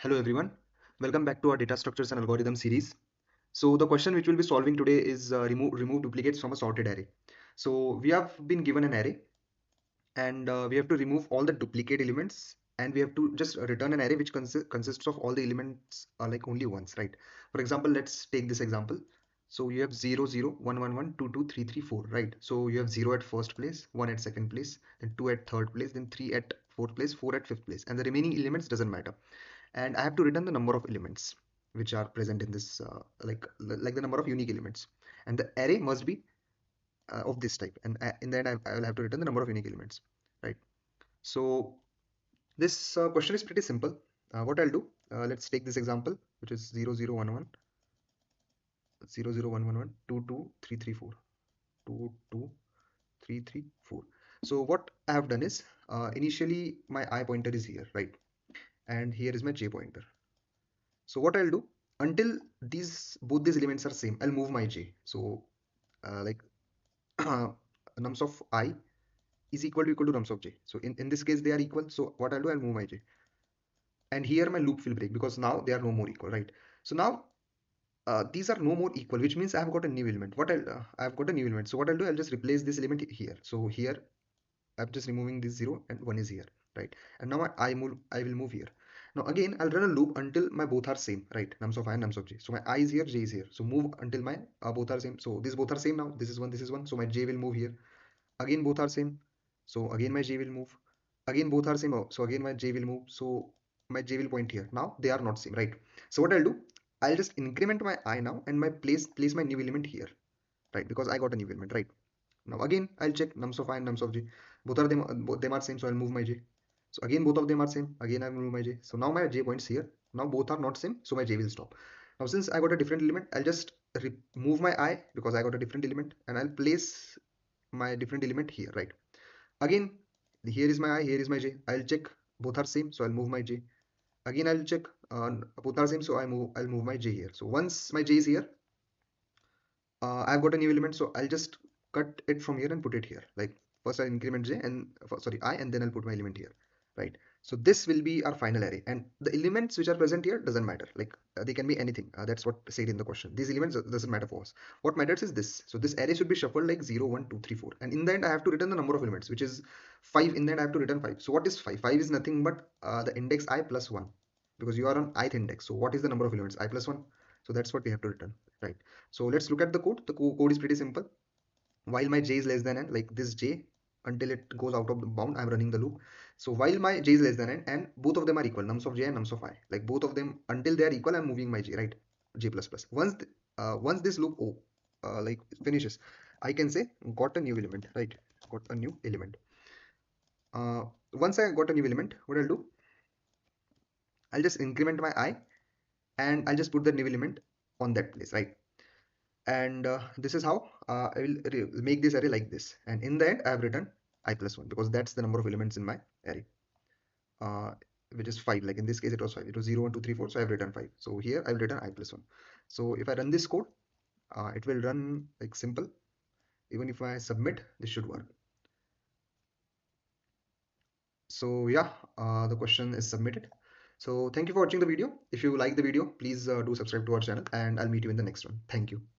Hello everyone, welcome back to our data structures and algorithm series. So the question which we'll be solving today is remove duplicates from a sorted array. So we have been given an array and we have to remove all the duplicate elements and we have to just return an array which consists of all the elements like only once, right? For example, let's take this example. So you have 0 0 1 1 1 2 2 3 3 4, right? So you have 0 at first place, 1 at second place, then 2 at third place, then 3 at fourth place, 4 at fifth place, and the remaining elements doesn't matter. And I have to return the number of elements which are present in this like the number of unique elements, and the array must be of this type, and in that I will have to return the number of unique elements, right? So this question is pretty simple. What I'll do, let's take this example, which is 0 0 1 1 0 0 1 1 1 2 2 3 3 4 2 2 3 3 4. So what I have done is initially my I pointer is here, right? And here is my J pointer. So what I'll do, until both these elements are same, I'll move my J. So like nums of I is equal to nums of J. So in this case they are equal. So what I'll do, I'll move my J. And here my loop will break because now they are no more equal, right? So now these are no more equal, which means I've got a new element. I've got a new element. So what I'll do, I'll just replace this element here. So here I'm just removing this 0 and 1 is here, right? And now I will move here. Now again, I'll run a loop until my both are same, right? Nums of I and nums of j. So my I is here, j is here. So move until my both are same. So these both are same now. This is 1, this is 1. So my j will move here. Again, both are same. So again, my j will move. Again, both are same. So again, my j will move. So my j will point here. Now they are not same, right? So what I'll do, I'll just increment my I now and my place my new element here, right? Because I got a new element, right? Now again, I'll check nums of I and nums of j. Both them are same, so I'll move my j. So again, both of them are same. Again, I will move my j. So now my j points here. Now both are not same, so my j will stop. Now since I got a different element, I'll just move my I because I got a different element, and I'll place my different element here, right? Again, here is my I, here is my j. I'll check both are same, so I'll move my j. Again, I'll check both are same, so I'll move my j here. So once my j is here, I've got a new element, so I'll just cut it from here and put it here. Like first I'll increment j and sorry I, and then I'll put my element here, right? So this will be our final array, and the elements which are present here doesn't matter. Like they can be anything. That's what said in the question. These elements doesn't matter for us. What matters is this. So this array should be shuffled like 0, 1, 2, 3, 4, and in the end I have to return the number of elements, which is 5. In the end I have to return 5. So what is 5? 5 is nothing but the index I plus 1, because you are on ith index. So what is the number of elements? I plus 1. So that's what we have to return, right? So let's look at the code. The code is pretty simple. While my j is less than n, like this j, until it goes out of the bound, I'm running the loop. So while my j is less than n and both of them are equal, nums of j and nums of I, like both of them, until they are equal, I'm moving my j, right? J plus plus. Once this loop like finishes, I can say got a new element, right? Got a new element. Once I got a new element, what I'll do, I'll just increment my I and I'll just put the new element on that place, right? And this is how I will make this array like this, and in the end I have written I plus 1 because that's the number of elements in my array, uh, which is 5. Like in this case it was 5, it was 0 1 2 3 4, so I have written 5. So here I've written I plus 1. So if I run this code, it will run like simple. Even if I submit, this should work. So yeah, the question is submitted. So thank you for watching the video. If you like the video, please do subscribe to our channel, and I'll meet you in the next one. Thank you.